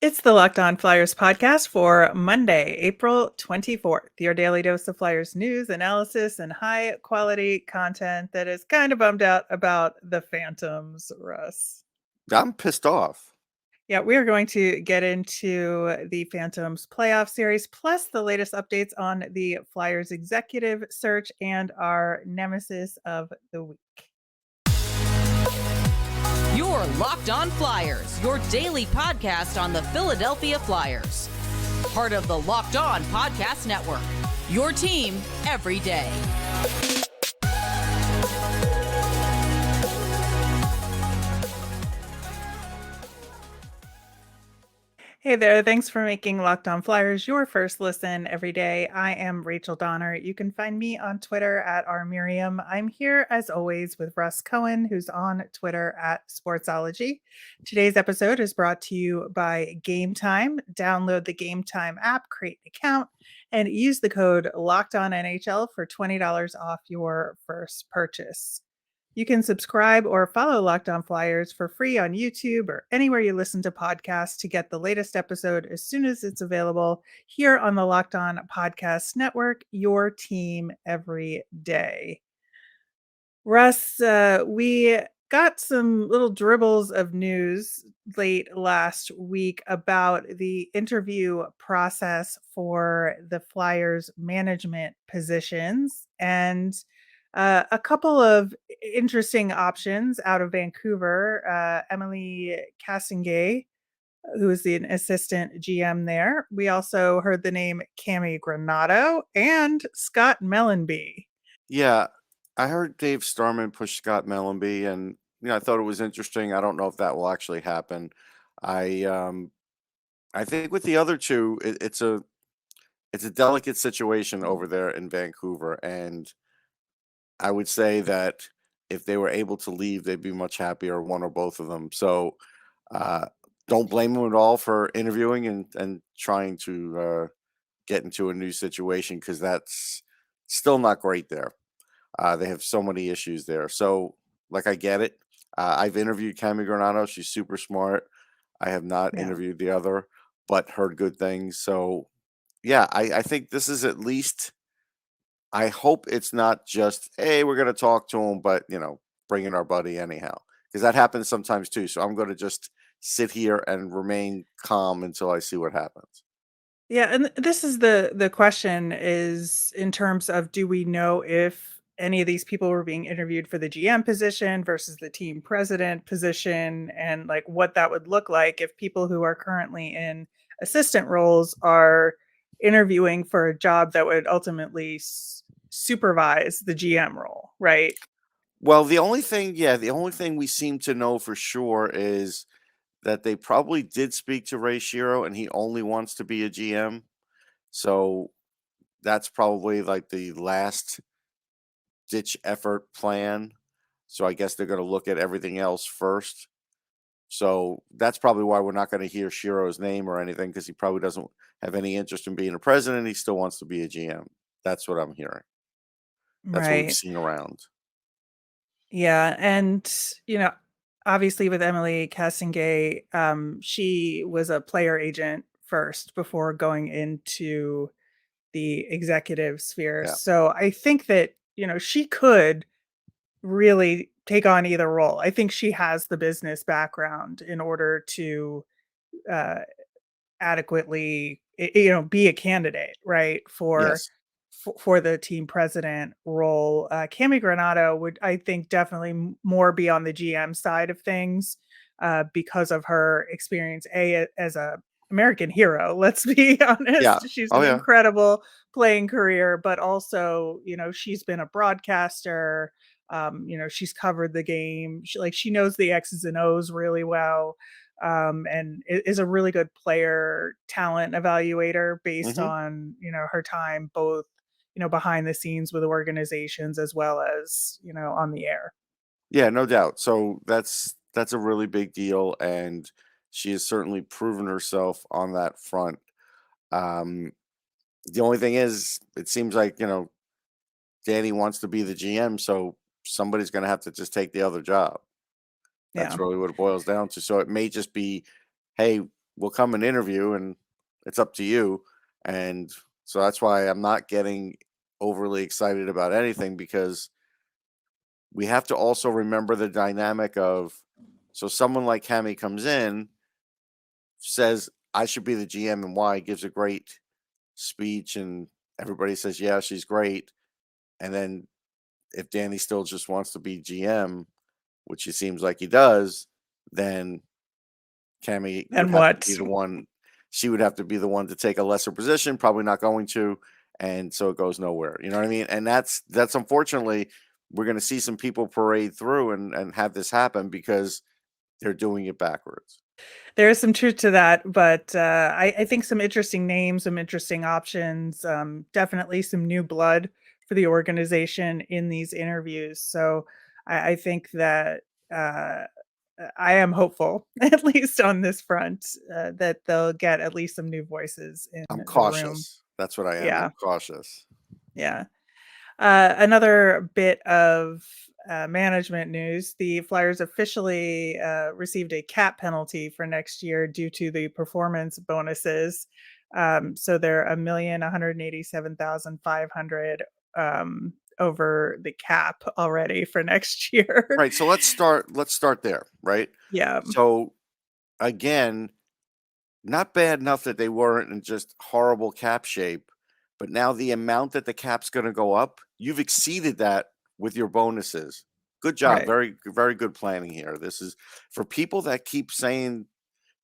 It's the Locked On Flyers podcast for Monday, April 24th. Your daily dose of Flyers news, analysis, and high quality content that is kind of bummed out about the Phantoms, Russ. I'm pissed off. Yeah, we are going to get into the Phantoms playoff series, plus the latest updates on the Flyers executive search and our Nemesis of the week. You're Locked On Flyers, your daily podcast on the Philadelphia Flyers. Part of the Locked On Podcast Network, your team every day. Hey there, thanks for making Locked On Flyers your first listen every day. I am Rachel Donner. You can find me on Twitter at rmiriam. I'm here as always with Russ Cohen, who's on Twitter at Sportsology. Today's episode is brought to you by Gametime. Download the Gametime app, create an account, and use the code LOCKEDONNHL for $20 off your first purchase. You can subscribe or follow Locked On Flyers for free on YouTube or anywhere you listen to podcasts to get the latest episode as soon as it's available here on the Locked On Podcast Network, your team every day. Russ, we got some little dribbles of news late last week about the interview process for the Flyers management positions and a couple of interesting options out of Vancouver. Emile Castengua, who is the assistant GM there. We also heard the name Cammi Granato and Scott Mellanby. Yeah, I heard Dave Starman push Scott Mellanby, and I thought it was interesting. I don't know if that will actually happen. I I think with the other two, it's a delicate situation over there in Vancouver, and I would say that if they were able to leave, they'd be much happier, one or both of them. So uh, don't blame them at all for interviewing and trying to get into a new situation because that's still not great there. They have so many issues there. So, like, I get it. I've interviewed Cammi Granato. She's super smart. I have not Yeah. interviewed the other, but heard good things. So, yeah, I think this is at least. I hope it's not just, hey, we're going to talk to him, but, bring in our buddy anyhow. Because that happens sometimes too. So I'm going to just sit here and remain calm until I see what happens. Yeah, and this is the question is in terms of do we know if any of these people were being interviewed for the GM position versus the team president position and like what that would look like if people who are currently in assistant roles are interviewing for a job that would ultimately supervise the GM role, right? Well, the only thing we seem to know for sure is that they probably did speak to Ray Shiro and he only wants to be a GM. So that's probably like the last ditch effort plan. So I guess they're going to look at everything else first. So that's probably why we're not going to hear Shiro's name or anything because he probably doesn't have any interest in being a president. He still wants to be a GM. That's what I'm hearing. That's what we've Right. seen around. Yeah, and you know, obviously with Emily Cassinggay, she was a player agent first before going into the executive sphere. Yeah. So I think that, she could really take on either role. I think she has the business background in order to uh, adequately, be a candidate, right, Yes. for the team president role. Cammi Granato would, I think, definitely more be on the GM side of things because of her experience as a American hero. Let's be Yeah. honest; she's Oh an yeah. incredible playing career, but also, she's been a broadcaster. She's covered the game. She knows the X's and O's really well, and is a really good player talent evaluator based Hmm. on her time both behind the scenes with organizations as well as on the air. Yeah, no doubt. So that's a really big deal, and she has certainly proven herself on that front. Um, the only thing is, it seems like Danny wants to be the GM, so somebody's going to have to just take the other job. That's Yeah. really what it boils down to. So it may just be, hey, will come and interview, and it's up to you. And so that's why I'm not getting overly excited about anything, because we have to also remember the dynamic of, so someone like Cammi comes in, says, I should be the GM and why, gives a great speech, and everybody says, yeah, she's great. And then if Danny still just wants to be GM, which it seems like he does, then Cammi would And have to be what? the one. She would have to be the one to take a lesser position, probably not going to, and so it goes nowhere. You know what I mean? And that's unfortunately, we're going to see some people parade through and have this happen because they're doing it backwards. There is some truth to that, but I think some interesting names, some interesting options, definitely some new blood for the organization in these interviews. So I think that I am hopeful, at least on this front, that they'll get at least some new voices in I'm the room. cautious. That's what I am. Yeah, I'm cautious. yeah. Another bit of management news: the Flyers officially received a cap penalty for next year due to the performance bonuses. So they're 1,187,500 over the cap already for next year. Right. So let's start there. Right. Yeah, So again, not bad enough that they weren't in just horrible cap shape, but now the amount that the cap's going to go up, you've exceeded that with your bonuses. Good job. right. Very good planning here. This is for people that keep saying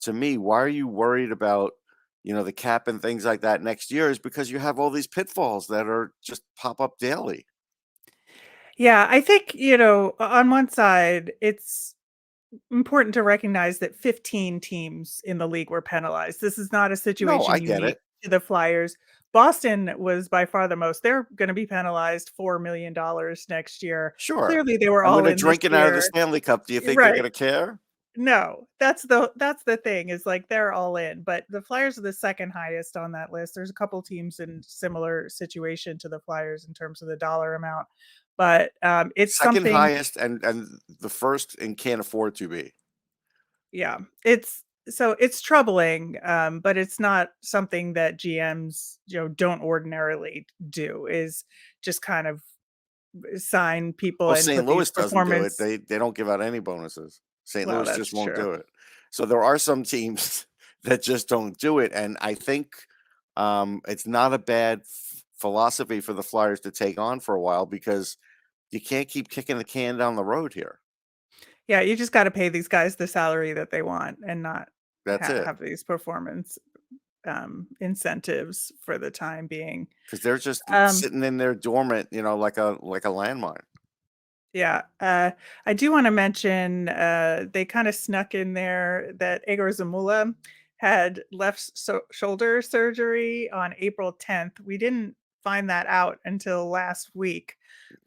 to me, why are you worried about, the cap and things like that next year, is because you have all these pitfalls that are just pop up daily. Yeah, I think, on one side, it's important to recognize that 15 teams in the league were penalized. This is not a No, I situation get unique it. to the Flyers. Boston was by far the most. They're going to be penalized $4 million next year. Sure. Clearly, they were And when all they're in this drinking out of the year. Stanley Cup, do you think they're Right. going to care? No, that's the thing, is like they're all in, but the Flyers are the second highest on that list. There's a couple teams in similar situation to the Flyers in terms of the dollar amount, but it's Second something. highest, and the first and can't afford to be. Yeah, it's troubling, but it's not something that GMs, don't ordinarily do, is just kind of sign people Well, and St. put these Louis doesn't do it. performance. They don't give out any bonuses. St. Well, Louis that's just won't true. do it. So there are some teams that just don't do it, and I think it's not a bad philosophy for the Flyers to take on for a while, because you can't keep kicking the can down the road here. Yeah, you just gotta pay these guys the salary that they want and not That's it, have these performance, incentives for the time being. because they're just Um sitting in there dormant, like a landmine. Yeah, I do wanna mention, they kinda snuck in there that Egor Zamula had left shoulder surgery on April 10th. We didn't find that out until last week,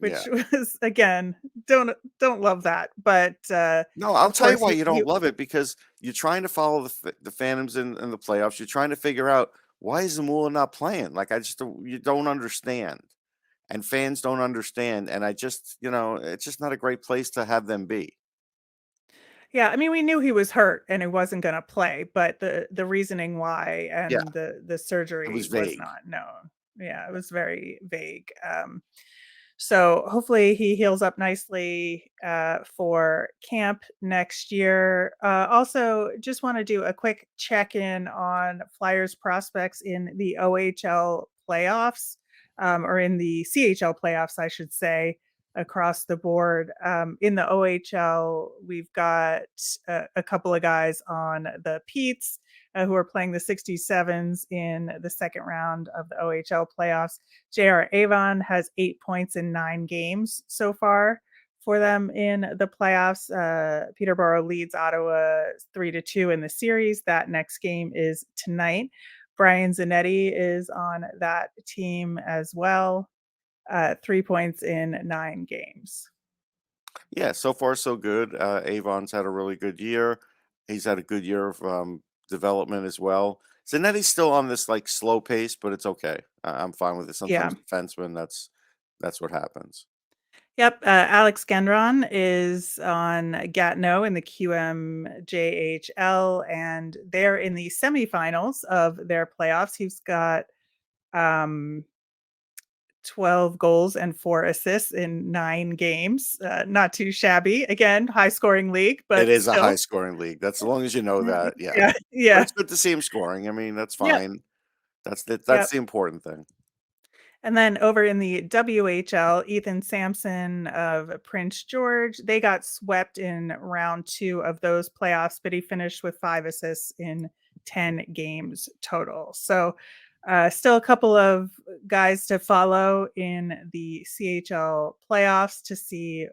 Yeah. which was, again, don't love that, but, No, I'll of tell you course, why you he don't love it, because you're trying to follow the Phantoms in the playoffs. You're trying to figure out, why is Zamula not playing? Like, I just you don't understand, and fans don't understand, and I just it's just not a great place to have them be. Yeah, I mean, we knew he was hurt and he wasn't gonna play, but the reasoning why Yeah, and the it was surgery was vague. not known. Yeah, it was very vague. So hopefully he heals up nicely for camp next year. Also, just want to do a quick check in on Flyers prospects in the OHL playoffs, or in the CHL playoffs, I should say, across the board. In the OHL, we've got a couple of guys on the Peats who are playing the 67s in the second round of the OHL playoffs. J.R. Avon has 8 points in 9 games so far for them in the playoffs. Peterborough leads Ottawa 3-2 in the series. That next game is tonight. Brian Zanetti is on that team as well. 3 points in 9 games. Yeah, so far so good. Avon's had a really good year. He's had a good year of development as well. Zanetti's still on this like slow pace, but it's okay. I'm fine with it. Yeah. Sometimes defensemen, that's what happens. Yep, Alex Gendron is on Gatineau in the QMJHL, and they're in the semifinals of their playoffs. He's got um, 12 goals and 4 assists in 9 games. Not too shabby. Again, high scoring league, It but is a high still. scoring league. That's as long as you know that, yeah. Yeah, But yeah. it's good to see him scoring. I mean, that's Yep, fine. That's yep. the important thing. And then over in the WHL, Ethan Sampson of Prince George, they got swept in round 2 of those playoffs, but he finished with 5 assists in 10 games total. So still a couple of guys to follow in the CHL playoffs to see,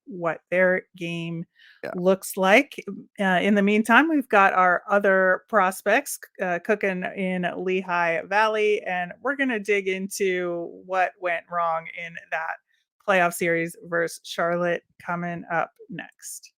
what their game Yeah. looks like. In the meantime, we've got our other prospects cooking in Lehigh Valley, and we're going to dig into what went wrong in that playoff series versus Charlotte coming up next.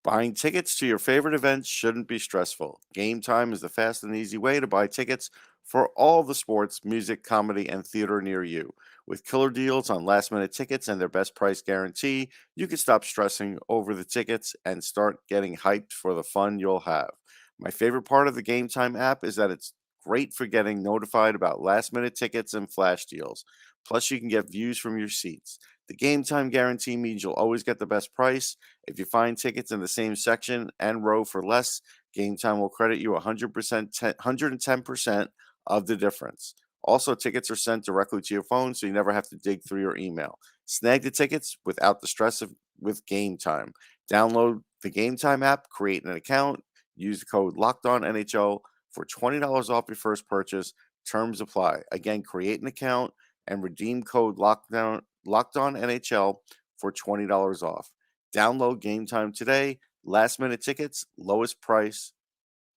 Buying tickets to your favorite events shouldn't be stressful. Game Time is the fast and easy way to buy tickets for all the sports, music, comedy, and theater near you. With killer deals on last minute tickets and their best price guarantee, you can stop stressing over the tickets and start getting hyped for the fun you'll have. My favorite part of the Game Time app is that it's great for getting notified about last minute tickets and flash deals. Plus, you can get views from your seats. The Game Time guarantee means you'll always get the best price. If you find tickets in the same section and row for less, Game Time will credit you 110% of the difference. Also, tickets are sent directly to your phone, so you never have to dig through your email. Snag the tickets without the stress of with Game Time. Download the Game Time app, create an account, use the code LOCKEDONNHL for $20 off your first purchase. Terms apply. Again, create an account and redeem code LOCKEDONNHL for $20 off. Download Game Time today. Last minute tickets, lowest price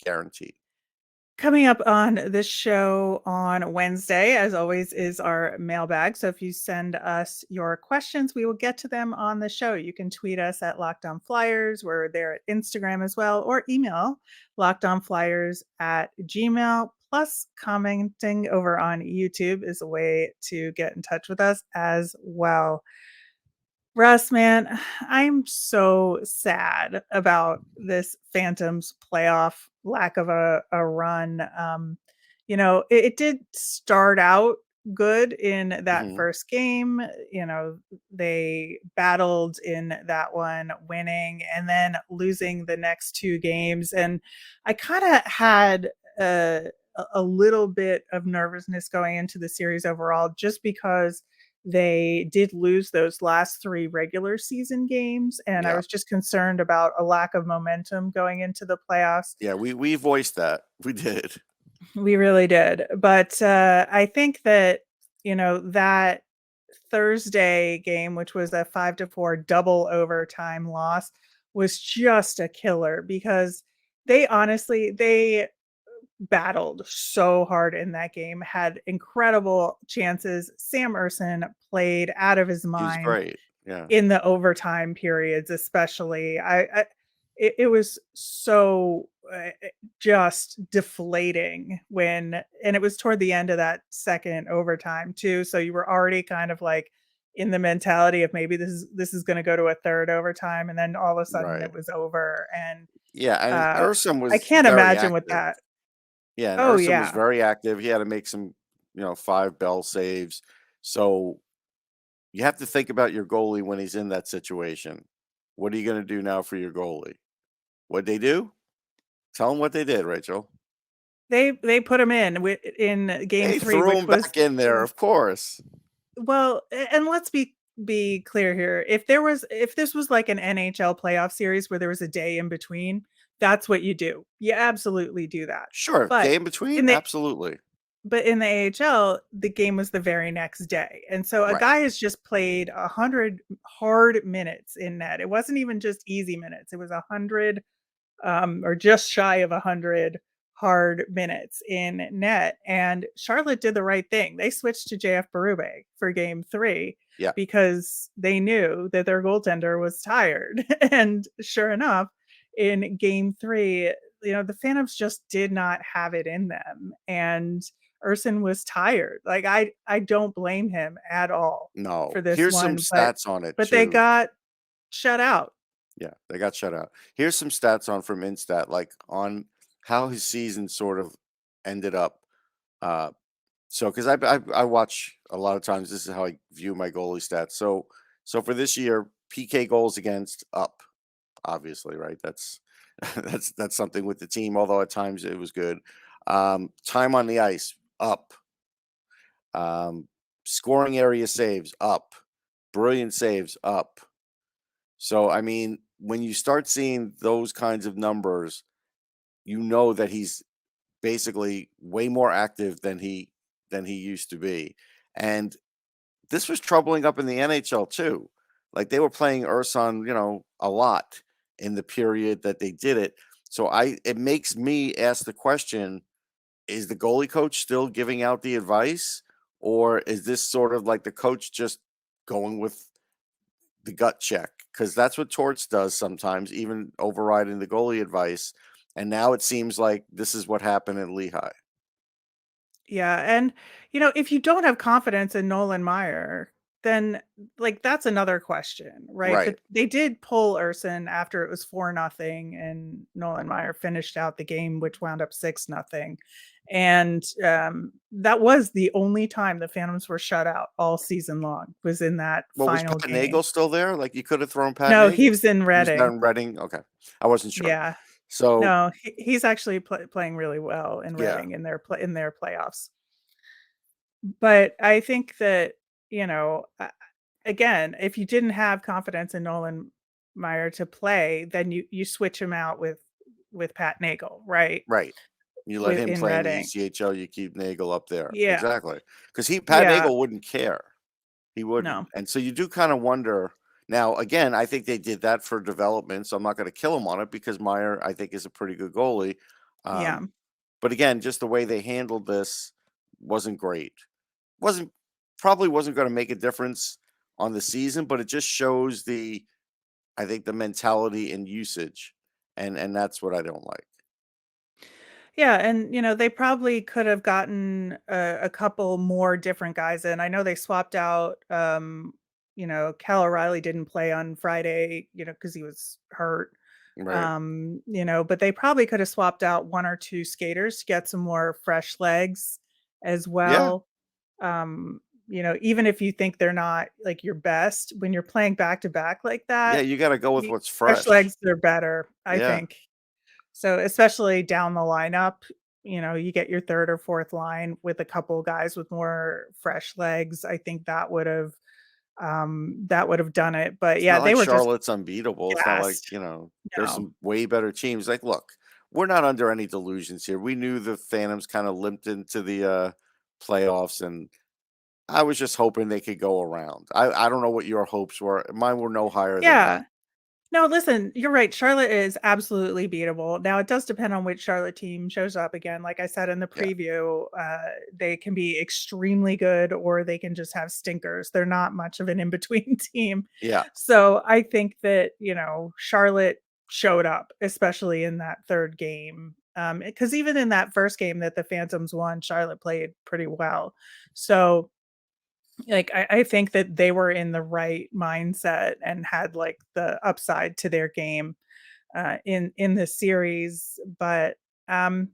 guaranteed. Coming up on this show on Wednesday, as always, is our mailbag. So if you send us your questions, we will get to them on the show. You can tweet us at Locked On Flyers. We're there at Instagram as well, or email lockedonflyers@gmail. Plus, commenting over on YouTube is a way to get in touch with us as well. Russ, man, I'm so sad about this Phantoms playoff lack of a run. It did start out good in that Mhm. first game. They battled in that one, winning and then losing the next 2 games. And I kind of had a little bit of nervousness going into the series overall, just because they did lose those last 3 regular season games, and I Yeah. was just concerned about a lack of momentum going into the playoffs. Yeah, we voiced that. We did. We really did, but, I think that, that Thursday game, which was a 5-4 double overtime loss, was just a killer because they battled so hard in that game, had incredible chances. Sam Ersson played out of his He was mind great. Yeah. in the overtime periods, especially. It was so just deflating and it was toward the end of that second overtime too. So you were already kind of like in the mentality of maybe this is going to go to a third overtime, and then all of a sudden Right. it was over. And Yeah, and uh, Urson I was can't very imagine with active. that. Yeah, and Oh Urson was yeah, very active. He had to make some, 5 bell saves. So you have to think about your goalie when he's in that situation. What are you going to do now for your goalie? What'd they do? Tell them what they did, Rachel. they put him in game They 3, threw which him was back in there, of course. well, and let's be clear here. If this was like an NHL playoff series where there was a day in between, that's what you do. You absolutely do that. Sure, But game between, in the absolutely. but in the AHL, the game was the very next day. And so a Right, guy has just played 100 hard minutes in net. It wasn't even just easy minutes. It was 100 or just shy of 100 hard minutes in net. And Charlotte did the right thing. They switched to JF Berube for game 3 yeah, because they knew that their goaltender was tired. And sure enough, in game 3, the Phantoms just did not have it in them. And Urson was tired. Like I don't blame him at all No. for this Here's some one, but stats on it they too. got shut out. Yeah, they got shut out. Here's some stats on from Instat, like on how his season sort of ended up. Uh, so because I watch a lot of times, this is how I view my goalie stats. So for this year, PK goals against up, obviously, right? That's that's something with the team. Although at times it was good. Time on the ice up. Um, Scoring area saves up. Brilliant saves up. So, I mean, when you start seeing those kinds of numbers, you know that he's basically way more active than he used to be. And this was troubling up in the NHL too. Like they were playing Urson, a lot in the period that they did it. So it makes me ask the question, is the goalie coach still giving out the advice? Or is this sort of like the coach just going with the gut check? Because that's what Torts does sometimes, even overriding the goalie advice. And now it seems like this is what happened in Lehigh. Yeah, and if you don't have confidence in Nolan Meyer, then like that's another question, right? Right. But they did pull Urson after it was 4-0, and Nolan Meyer finished out the game, which wound up 6-0. And that was the only time the Phantoms were shut out all season long, was in that Well, was final Pat game. Nagel still there? Like you could have thrown Pat No, he Nagel. was in He was Reading. done Reading. Okay, I wasn't sure. Yeah. So No, he's actually playing really well in yeah, Reading in their playoffs. But I think that, again, if you didn't have confidence in Nolan Meyer to play, then you switch him out with Pat Nagel, right? right. You let him In play in the Reading. ECHL. You keep Nagel up there. Yeah. Exactly. Because Pat Yeah. Nagel wouldn't care. He wouldn't. No. And so you do kind of wonder. Now, again, I think they did that for development, so I'm not going to kill him on it because Meyer, I think, is a pretty good goalie. Yeah. But again, just the way they handled this wasn't great. Probably wasn't going to make a difference on the season, but it just shows I think the mentality and usage, and that's what I don't like. Yeah, and they probably could have gotten a couple more different guys in. I know they swapped out Cal O'Reilly didn't play on Friday, because he was hurt. Right. But they probably could have swapped out one or two skaters to get some more fresh legs as Yeah. well. Even if you think they're not like your best, when you're playing back to back like Yeah, that, you got to go with what's fresh fresh. legs are better, I Yeah. think. So especially down the lineup, you get your third or fourth line with a couple guys with more fresh legs. I think that would have done it. But It's yeah, not they like were just Charlotte's unbeatable. It's not like, gassed. there's No. some way better teams. Like, look, we're not under any delusions here. We knew the Phantoms kind of limped into the playoffs, and I was just hoping they could go around. I don't know what your hopes were. Mine were no higher than Yeah. that. No, listen, you're right. Charlotte is absolutely beatable. Now, it does depend on which Charlotte team shows up again. Like I said in the Yeah. preview, they can be extremely good or they can just have stinkers. They're not much of an in between team. Yeah. So I think that, Charlotte showed up, especially in that third game. Because even in that first game that the Phantoms won, Charlotte played pretty well. So like I think that they were in the right mindset and had like the upside to their game in this series. But I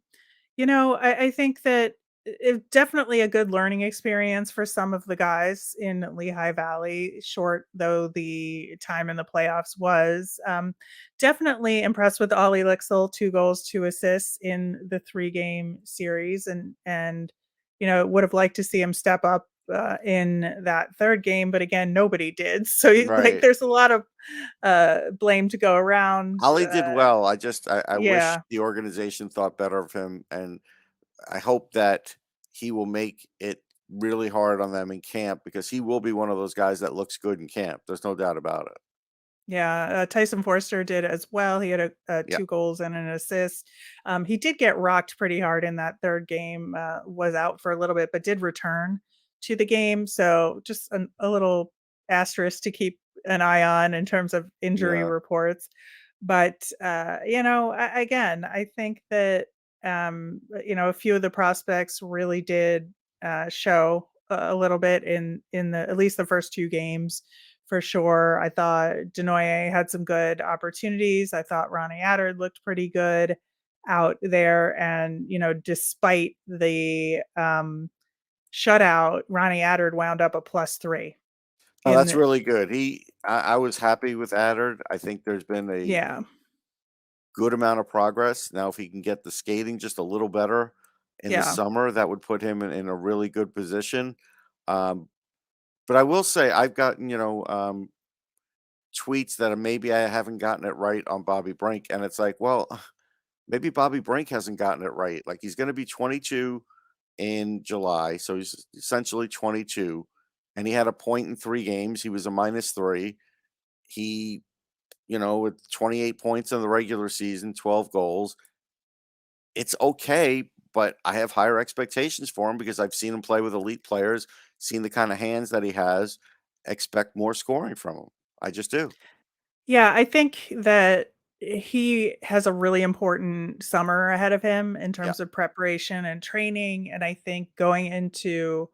think that it's definitely a good learning experience for some of the guys in Lehigh Valley, short though the time in the playoffs was. Definitely impressed with Ollie Lixel, 2 goals, 2 assists in the 3-game series, and would have liked to see him step up in that third game, but again, nobody did. So like, Right. there's a lot of blame to go around. Ollie did well. I wish Yeah. the organization thought better of him, and I hope that he will make it really hard on them in camp because he will be one of those guys that looks good in camp. There's no doubt about it. Yeah, Tyson Forster did as well. He had Yeah. 2 goals and an assist. He did get rocked pretty hard in that third game, was out for a little bit, but did return to the game. So just a little asterisk to keep an eye on in terms of injury Yeah. reports. But again, I think that A few of the prospects really did show a little bit in the at least the first two games for sure. I thought Denoye had some good opportunities. I thought Ronnie Attard looked pretty good out there, and despite the shutout, Ronnie Attard wound up a +3 Oh, in that's the really good. I was happy with Adder. I think there's been a yeah, good amount of progress. Now, if he can get the skating just a little better in the yeah, summer, that would put him in a really good position. Um, but I will say I've gotten, tweets that maybe I haven't gotten it right on Bobby Brink, and it's like, well, maybe Bobby Brink hasn't gotten it right. Like he's going to be 22 in July, so he's essentially 22, and he had a point in 3 games. He was a -3. He, with 28 points in the regular season, 12 goals. It's okay, but I have higher expectations for him because I've seen him play with elite players, seen the kind of hands that he has, expect more scoring from him. I just do. yeah. I think that he has a really important summer ahead of him in Yeah. terms of preparation and training, and I think going into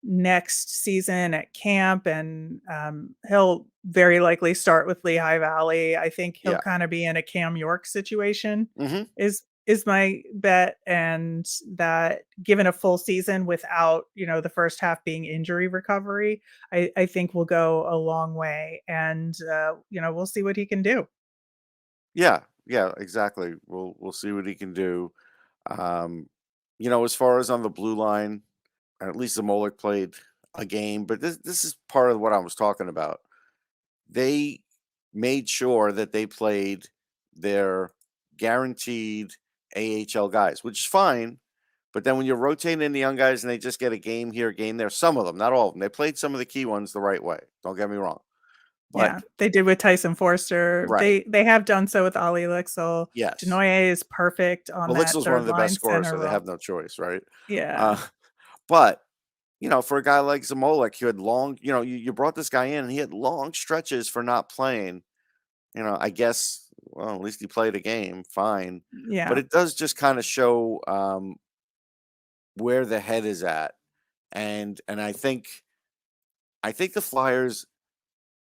next season at camp, and he'll very likely start with Lehigh Valley. I think he'll Yeah. kind of be in a Cam York situation Mhm. is my bet, and that given a full season without the first half being injury recovery, I think will go a long way, and we'll see what he can do. Yeah. Yeah, exactly. We'll see what he can do. Um, as far as on the blue line, at least Zamolik played a game, but this is part of what I was talking about. They made sure that they played their guaranteed AHL guys, which is fine. But then when you're rotating in the young guys and they just get a game here, a game there, some of them, not all of them, they played some of the key ones the right way. Don't get me wrong. Yeah, But they did with Tyson Forster. right, They have done so with Ollie Lixel. yes. Denoye is perfect on Well, that Lixel's one of third the best line scorers, center so they have role. no choice, right? Yeah. Uh, but for a guy like Zamolik, who had long, you brought this guy in and he had long stretches for not playing. I guess, well, at least he played a game, fine. But Yeah. it does just kind of show where the head is at, and I think the Flyers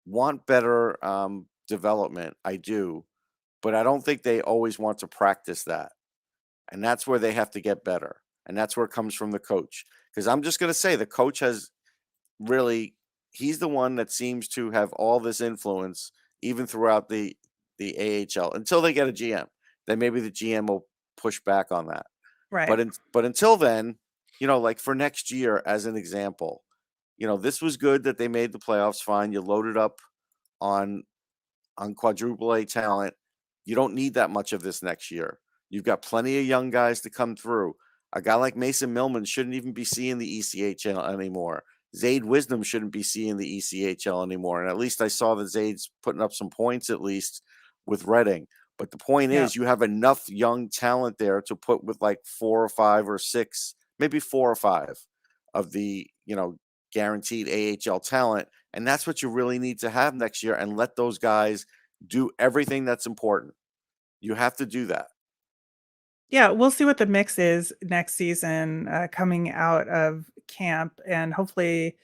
want better development. I do, but I don't think they always want to practice that, and that's where they have to get better, and that's where it comes from the coach. Because I'm just going to say the coach has really he's the one that seems to have all this influence even throughout the AHL until they get a GM. Then maybe the GM will push back on that. Right. But until then, like for next year as an example, this was good that they made the playoffs fine. You loaded up on quadruple A talent. You don't need that much of this next year. You've got plenty of young guys to come through. A guy like Mason Millman shouldn't even be seeing the ECHL anymore. Zaid Wisdom shouldn't be seeing the ECHL anymore. And at least I saw that Zaid's putting up some points at least with Reading. But the point Yeah. is, you have enough young talent there to put with like 4 or 5 or 6, maybe 4 or 5 of the, guaranteed AHL talent. And that's what you really need to have next year and let those guys do everything that's important. You have to do that. Yeah, we'll see what the mix is next season, coming out of camp, and hopefully,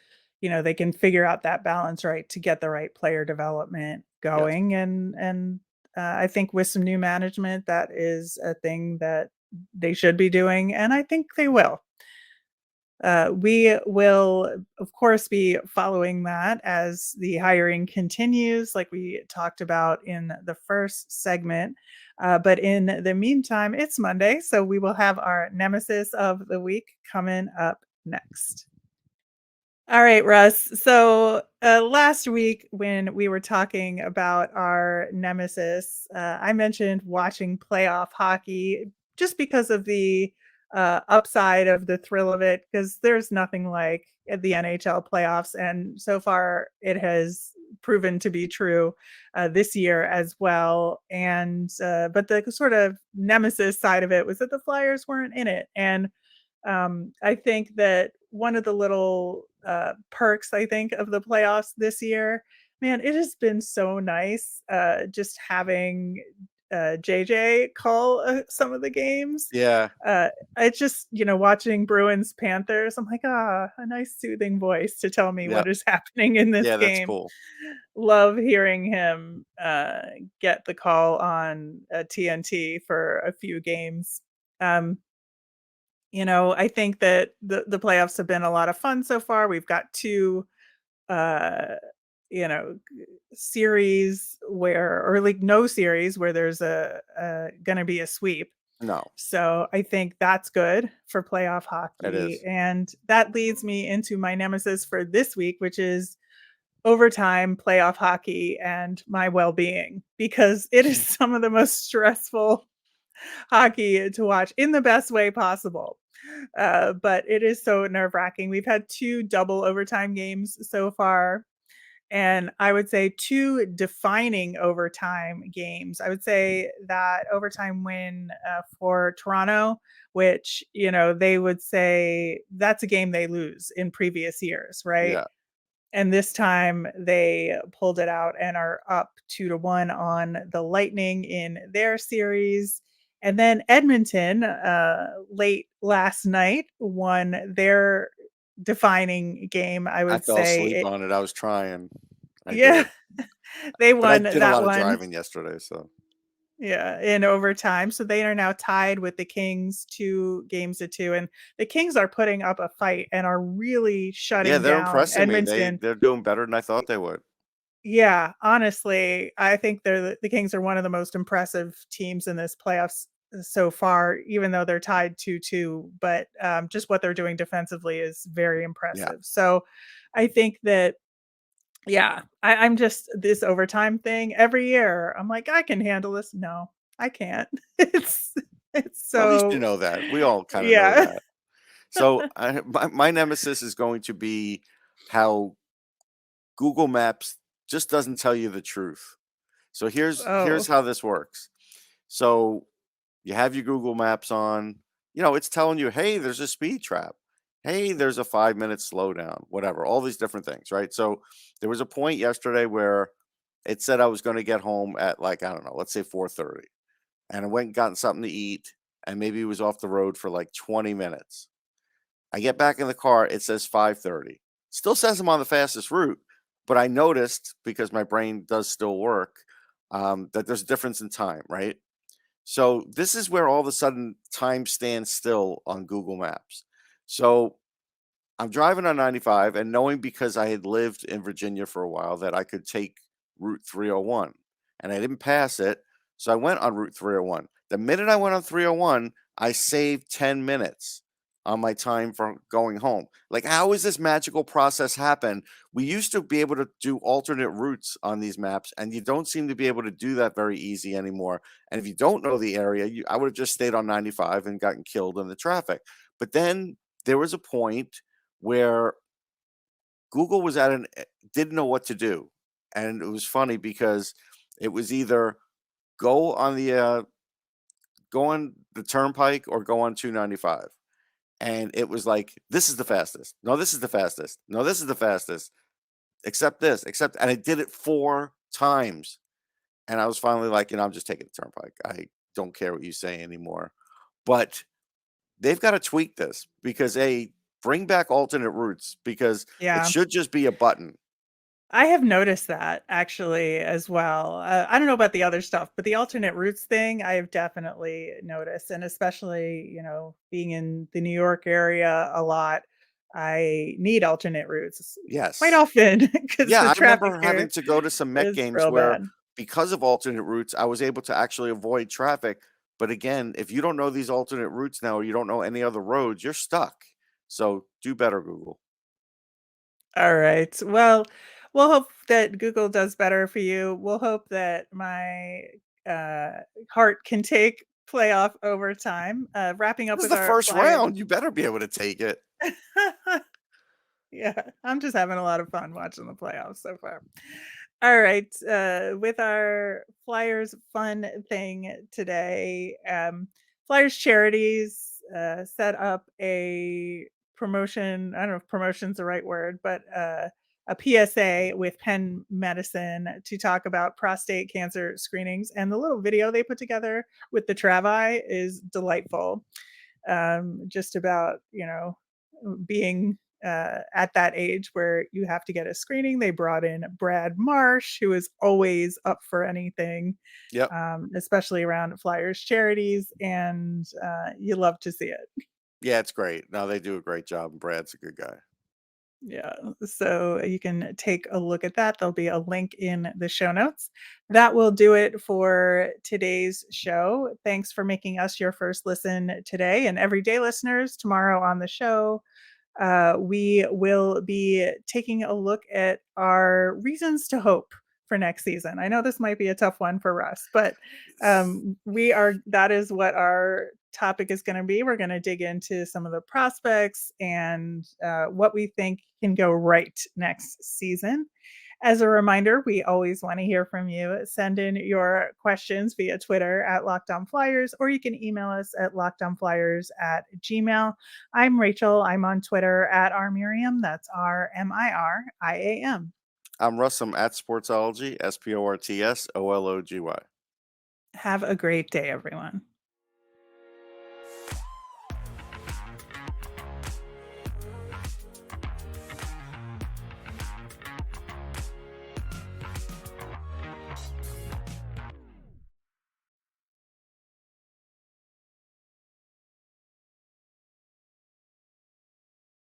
they can figure out that balance right to get the right player development Yes. going, and I think with some new management, that is a thing that they should be doing, and I think they will. We will, of course, be following that as the hiring continues, like we talked about in the first segment. But in the meantime, it's Monday, so we will have our Nemesis of the week coming up next. All right, Russ. So last week, when we were talking about our nemesis, I mentioned watching playoff hockey just because of the upside of the thrill of it, because there's nothing like the NHL playoffs. And so far, it has proven to be true this year as well. And but the sort of nemesis side of it was that the Flyers weren't in it. And I think that one of the little perks, I think, of the playoffs this year, man, it has been so nice just having JJ call some of the games. Yeah. I just, watching Bruins Panthers, I'm like, a nice soothing voice to tell me Yeah. what is happening in this Yeah, that's game. cool. Love hearing him get the call on TNT for a few games. Um, I think that the playoffs have been a lot of fun so far. We've got two uh series where, or like no series where there's gonna be a sweep. No, So I think that's good for playoff it hockey. is. And that leads me into my nemesis for this week, which is overtime playoff hockey and my well-being, because it is some of the most stressful hockey to watch in the best way possible. But it is so nerve-wracking. We've had two double overtime games so far, and I would say two defining overtime games. I would say that overtime win for Toronto, which, they would say that's a game they lose in previous years, right? Yeah. And this time they pulled it out and are up 2-1 on the Lightning in their series. And then Edmonton, late last night, won their defining game. I I would fell say asleep on it. I was trying. I yeah, did. they But I won did a that lot of one. driving yesterday, so Yeah, in overtime. So they are now tied with the Kings 2-2. And the Kings are putting up a fight and are really yeah, shutting they're down impressing me. Edmonton. They're doing better than I thought they would. Yeah, honestly, I think the Kings are one of the most impressive teams in this playoffs so far, even though they're tied 2-2. But just what they're doing defensively is very Yeah. impressive. So I think that, yeah, I'm just this overtime thing every year. I'm like, I can handle this. No, I can't. It's it's Well, at least you so know that. We all kind of know yeah. that. So my nemesis is going to be how Google Maps just doesn't tell you the truth. So here's Oh, how this works. So you have your Google Maps on, it's telling you, hey, there's a speed trap. Hey, there's a 5-minute slowdown, whatever, all these different things, right? So there was a point yesterday where it said I was going to get home at, like, I don't know, let's say 4:30. And I went and gotten something to eat, and maybe it was off the road for like 20 minutes. I get back in the car, it says 5:30. Still says I'm on the fastest route, but I noticed, because my brain does still work, that there's a difference in time, right? So this is where all of a sudden time stands still on Google Maps. So I'm driving on 95 and knowing, because I had lived in Virginia for a while, that I could take Route 301, and I didn't pass it. So I went on Route 301. The minute I went on 301, I saved 10 minutes on my time for going home. Like, how is this magical process happen? We used to be able to do alternate routes on these maps, and you don't seem to be able to do that very easy anymore. And if you don't know the area, I would have just stayed on 95 and gotten killed in the traffic. But then there was a point where Google was didn't know what to do. And it was funny because it was either go on the turnpike or go on 295. And it was like, this is the fastest. No, this is the fastest. No, this is the fastest. Except this, and I did it 4 times. And I was finally like, I'm just taking the turnpike. I don't care what you say anymore. But they've got to tweak this, because bring back alternate routes, because it yeah. should just be a button. I have noticed that actually as well. I don't know about the other stuff, but the alternate routes thing, I have definitely noticed. And especially, being in the New York area a lot, I need alternate routes quite Yes. often because Yeah, the I traffic remember having here to go to some Met is games real where, bad. because of alternate routes, I was able to actually avoid traffic. But again, if you don't know these alternate routes now, or you don't know any other roads, you're stuck. So do better, Google. All right. Well, we'll hope that Google does better for you. We'll hope that my uh, heart can take playoff overtime. Wrapping up This is with the our first Flyers. round. You better be able to take it. Yeah, I'm just having a lot of fun watching the playoffs so far. All right, with our Flyers fun thing today, Flyers Charities set up a promotion. I don't know if promotion's the right word, but a PSA with Penn Medicine to talk about prostate cancer screenings, and the little video they put together with the Travi is delightful. Just about, being at that age where you have to get a screening. They brought in Brad Marsh, who is always up for anything, Yep. especially around Flyers charities, and you love to see it. Yeah, it's great. No, they do a great job. Brad's a good guy. Yeah, so you can take a look at that. There'll be a link in the show notes. That will do it for today's show. Thanks for making us your first listen today. And everyday listeners, tomorrow on the show, we will be taking a look at our reasons to hope for next season. I know this might be a tough one for Russ, but that is what our topic is going to be. We're going to dig into some of the prospects and what we think can go right next season. As a reminder, we always want to hear from you. Send in your questions via Twitter at Locked On Flyers, or you can email us at lockedonflyers@gmail.com. I'm Rachel. I'm on Twitter at rmiriam. That's RMIRIAM. I'm Russ. I'm at Sportsology, SPORTSOLOGY. Have a great day, everyone.